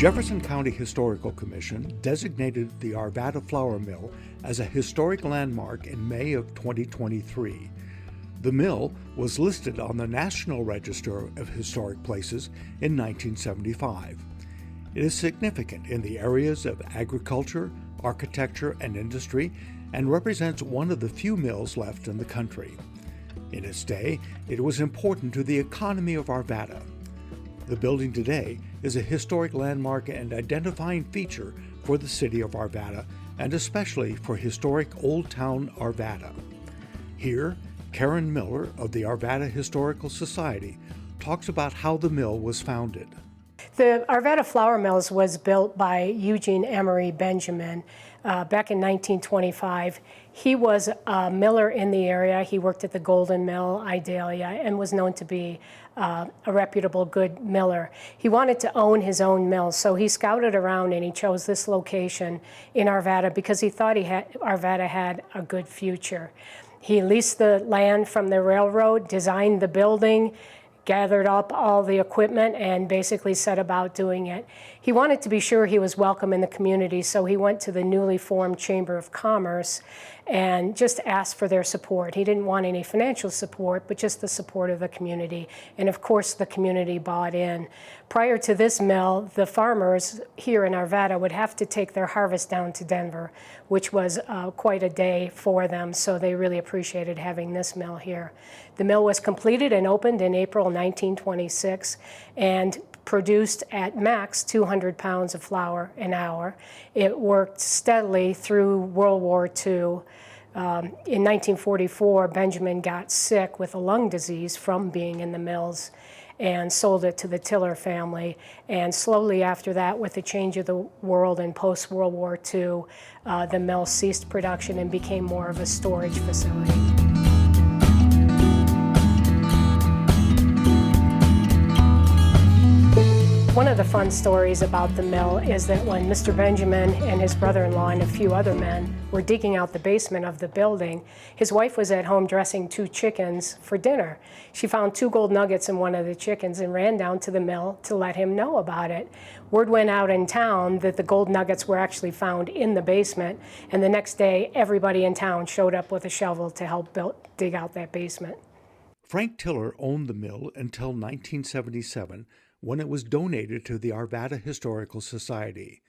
Jefferson County Historical Commission designated the Arvada Flour Mill as a historic landmark in May of 2023. The mill was listed on the National Register of Historic Places in 1975. It is significant in the areas of agriculture, architecture, and industry, and represents one of the few mills left in the country. In its day, it was important to the economy of Arvada. The building today is a historic landmark and identifying feature for the city of Arvada, and especially for historic Olde Town Arvada. Here, Karen Miller of the Arvada Historical Society talks about how the mill was founded. The Arvada Flour Mills was built by Eugene Emery Benjamin back in 1925. He was a miller in the area. He worked at the Golden Mill, Idalia, and was known to be a reputable, good miller. He wanted to own his own mill, so he scouted around and he chose this location in Arvada because he thought Arvada had a good future. He leased the land from the railroad, designed the building, gathered up all the equipment, and basically set about doing it. He wanted to be sure he was welcome in the community, so he went to the newly formed Chamber of Commerce and just asked for their support. He didn't want any financial support, but just the support of the community. And of course, the community bought in. Prior to this mill, the farmers here in Arvada would have to take their harvest down to Denver, which was quite a day for them, so they really appreciated having this mill here. The mill was completed and opened in April 1926 and produced at max 200 pounds of flour an hour. It worked steadily through World War II. In 1944, Benjamin got sick with a lung disease from being in the mills and sold it to the Tiller family. And slowly after that, with the change of the world and post-World War II, the mill ceased production and became more of a storage facility. One of the fun stories about the mill is that when Mr. Benjamin and his brother-in-law and a few other men were digging out the basement of the building, his wife was at home dressing 2 chickens for dinner. She found 2 gold nuggets in one of the chickens and ran down to the mill to let him know about it. Word went out in town that the gold nuggets were actually found in the basement, and the next day everybody in town showed up with a shovel to help dig out that basement. Frank Tiller owned the mill until 1977, when it was donated to the Arvada Historical Society.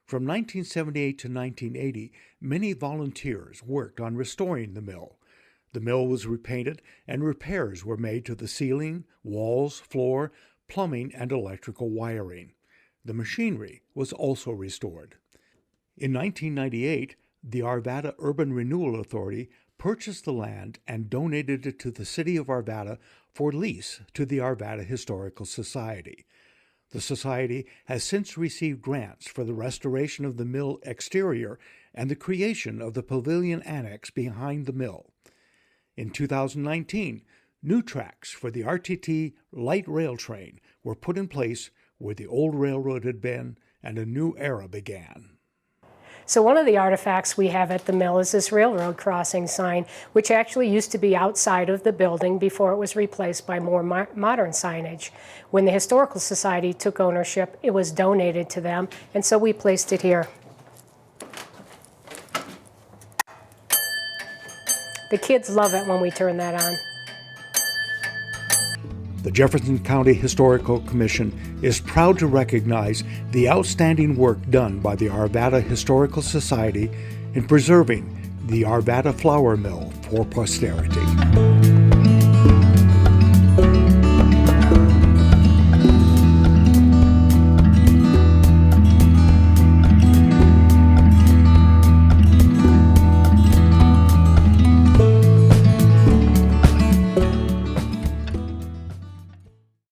From 1978 to 1980, many volunteers worked on restoring the mill. The mill was repainted and repairs were made to the ceiling, walls, floor, plumbing, and electrical wiring. The machinery was also restored. In 1998, the Arvada Urban Renewal Authority purchased the land and donated it to the city of Arvada for lease to the Arvada Historical Society. The society has since received grants for the restoration of the mill exterior and the creation of the pavilion annex behind the mill. In 2019, new tracks for the RTT light rail train were put in place where the old railroad had been, and a new era began. So one of the artifacts we have at the mill is this railroad crossing sign, which actually used to be outside of the building before it was replaced by more modern signage. When the Historical Society took ownership, it was donated to them, and so we placed it here. The kids love it when we turn that on. The Jefferson County Historical Commission is proud to recognize the outstanding work done by the Arvada Historical Society in preserving the Arvada Flour Mill for posterity.